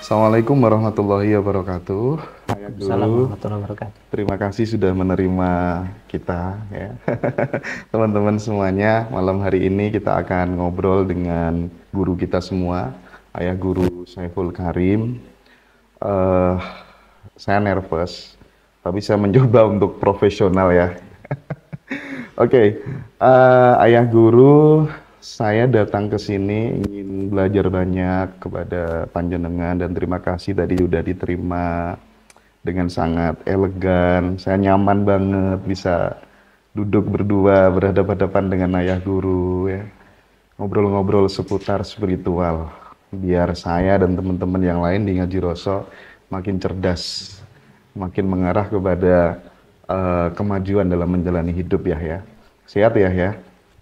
Assalamualaikum warahmatullahi wabarakatuh. Ayah Waalaikumsalam Guru, warahmatullahi wabarakatuh. terima kasih sudah menerima kita ya. Teman-teman semuanya, malam hari ini kita akan ngobrol dengan guru kita semua, Ayah Guru Saiful Karim. Eh, saya nervous, tapi saya mencoba untuk profesional ya. Oke, Ayah Guru, saya datang ke sini ingin belajar banyak kepada panjenengan dan terima kasih tadi sudah diterima dengan sangat elegan. Saya nyaman banget bisa duduk berdua berhadapan-hadapan dengan Ayah Guru ya. Ngobrol-ngobrol seputar spiritual. Biar saya dan teman-teman yang lain di Ngaji Roso makin cerdas, makin mengarah kepada kemajuan dalam menjalani hidup ya. Sehat ya.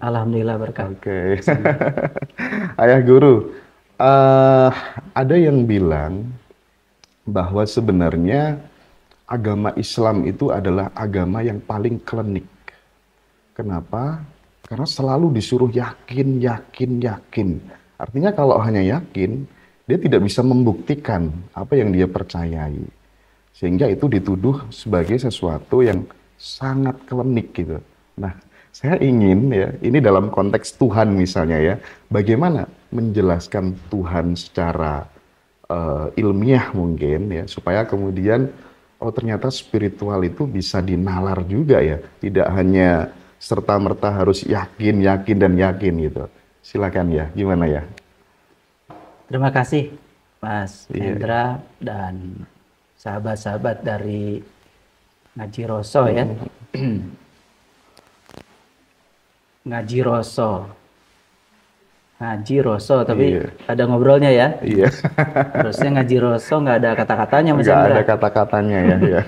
Alhamdulillah berkah. Oke. Ayah Guru, ada yang bilang bahwa sebenarnya agama Islam itu adalah agama yang paling klinik. Kenapa? Karena selalu disuruh yakin. Artinya kalau hanya yakin, dia tidak bisa membuktikan apa yang dia percayai. Sehingga itu dituduh sebagai sesuatu yang sangat klinik gitu. Nah, saya ingin ya, ini dalam konteks Tuhan misalnya ya, bagaimana menjelaskan Tuhan secara ilmiah mungkin ya, supaya kemudian oh ternyata spiritual itu bisa dinalar juga ya, tidak hanya serta-merta harus yakin gitu. Silakan ya, gimana ya? Terima kasih Mas Iya, Hendra dan sahabat-sahabat dari Ngaji Roso ya. Ngaji Roso. Ngaji Roso, tapi iya, ada ngobrolnya ya. iya. Harusnya Ngaji Roso nggak ada kata-katanya Mas Nggak Hendra. ada kata-katanya ya.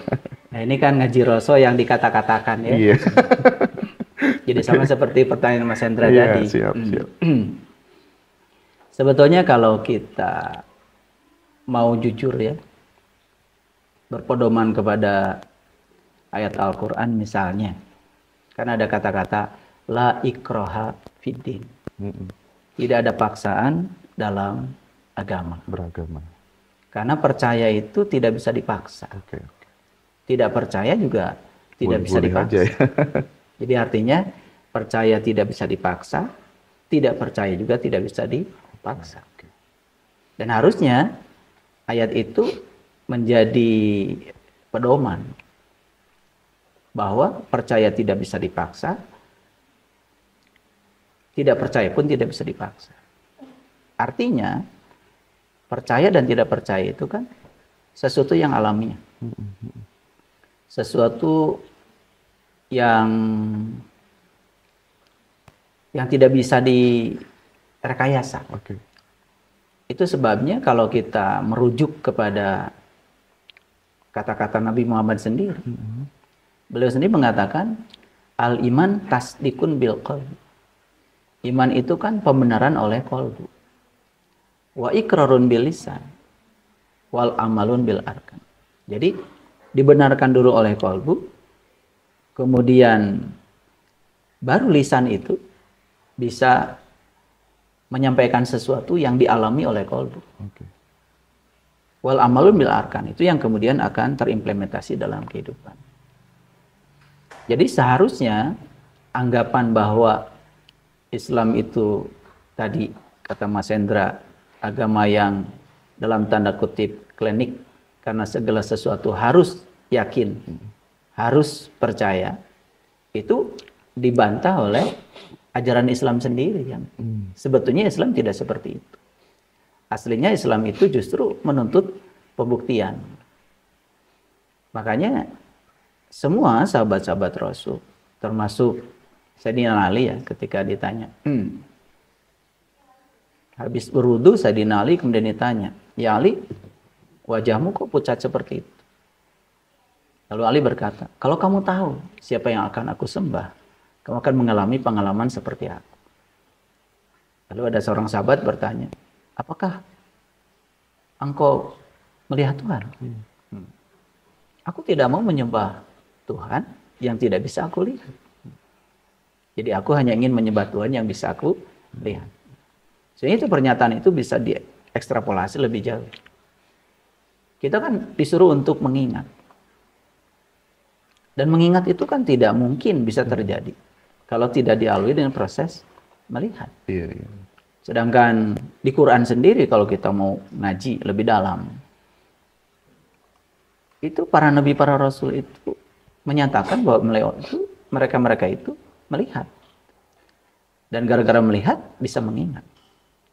Nah ini kan Ngaji Roso yang dikata-katakan ya. Iya, Jadi sama seperti pertanyaan Mas Hendra iya, tadi. siap. Sebetulnya kalau kita mau jujur ya, berpedoman kepada ayat Al-Quran misalnya, kan ada kata-kata la ikroha fiddin, Mm-mm. tidak ada paksaan dalam agama, Beragama. karena percaya itu tidak bisa dipaksa, Oke. tidak percaya juga tidak bisa Boleh aja dipaksa. ya. Jadi artinya percaya tidak bisa dipaksa, tidak percaya juga tidak bisa dipaksa. Dan harusnya ayat itu menjadi pedoman bahwa percaya tidak bisa dipaksa, tidak percaya pun tidak bisa dipaksa. Artinya percaya dan tidak percaya itu kan sesuatu yang alamiah, sesuatu yang tidak bisa direkayasa. Oke. Itu sebabnya kalau kita merujuk kepada kata-kata Nabi Muhammad sendiri, beliau sendiri mengatakan al-iman tasdikun bil qalbi. Iman itu kan pembenaran oleh qalbu. Wa iqrarun bil lisan wal amalun bil arkan. Jadi dibenarkan dulu oleh qalbu, kemudian baru lisan itu bisa menyampaikan sesuatu yang dialami oleh qalbu. Oke. Wal amalun bil arkan, itu yang kemudian akan terimplementasi dalam kehidupan. Jadi seharusnya anggapan bahwa Islam itu tadi kata Mas Hendra agama yang dalam tanda kutip klinik karena segala sesuatu harus yakin, harus percaya, itu dibantah oleh ajaran Islam sendiri yang sebetulnya Islam tidak seperti itu. Aslinya Islam itu justru menuntut pembuktian. Makanya semua sahabat-sahabat Rasul, termasuk Sayyidina Ali ya, ketika ditanya, habis berwudu Sayyidina Ali kemudian ditanya, ya Ali, wajahmu kok pucat seperti itu? Lalu Ali berkata, kalau kamu tahu siapa yang akan aku sembah, kamu akan mengalami pengalaman seperti aku. Lalu ada seorang sahabat bertanya, apakah engkau melihat Tuhan? Aku tidak mau menyembah Tuhan yang tidak bisa aku lihat. Jadi aku hanya ingin menyembah Tuhan yang bisa aku lihat. Sehingga itu pernyataan itu bisa diekstrapolasi lebih jauh. Kita kan disuruh untuk mengingat. Dan mengingat itu kan tidak mungkin bisa terjadi kalau tidak dilalui dengan proses melihat. Iya, iya. Sedangkan di Quran sendiri kalau kita mau ngaji lebih dalam, itu para nabi, para rasul itu menyatakan bahwa mereka itu melihat. Dan gara-gara melihat bisa mengingat.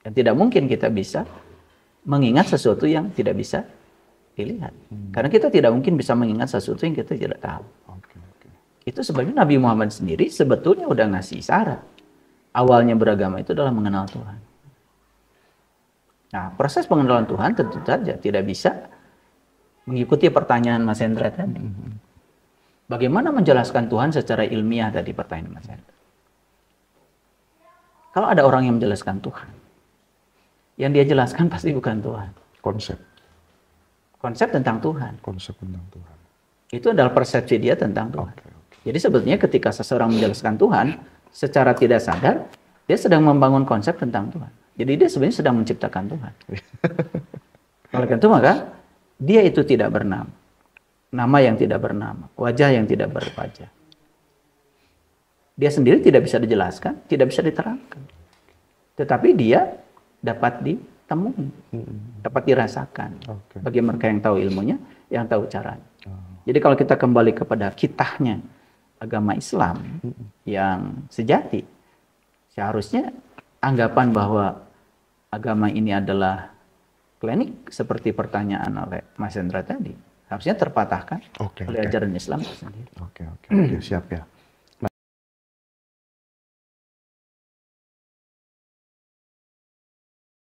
Dan tidak mungkin kita bisa mengingat sesuatu yang tidak bisa dilihat. Karena kita tidak mungkin bisa mengingat sesuatu yang kita tidak tahu. Oke, oke. Itu sebabnya Nabi Muhammad sendiri sebetulnya udah ngasih isyarat. Awalnya beragama itu adalah mengenal Tuhan. Nah, proses pengenalan Tuhan tentu saja tidak bisa mengikuti pertanyaan Mas Hendra tadi. Bagaimana menjelaskan Tuhan secara ilmiah tadi pertanyaan Mas Hendra? Kalau ada orang yang menjelaskan Tuhan, yang dia jelaskan pasti bukan Tuhan. Konsep. Konsep tentang Tuhan. Konsep tentang Tuhan. Itu adalah persepsi dia tentang Tuhan. Oke, oke. Jadi sebetulnya ketika seseorang menjelaskan Tuhan, secara tidak sadar, dia sedang membangun konsep tentang Tuhan. Jadi dia sebenarnya sedang menciptakan Tuhan. Oleh karena itu maka, dia itu tidak bernama. Nama yang tidak bernama. Wajah yang tidak berwajah. Dia sendiri tidak bisa dijelaskan, tidak bisa diterangkan. Tetapi dia dapat ditemui, dapat dirasakan. Oke. Bagi mereka yang tahu ilmunya, yang tahu caranya. Oh. Jadi kalau kita kembali kepada kitahnya agama Islam yang sejati, seharusnya anggapan bahwa agama ini adalah klinik seperti pertanyaan oleh Mas Hendra tadi, harusnya terpatahkan Oke, oleh oke. ajaran Islam itu sendiri. Oke, oke, oke. Siap ya.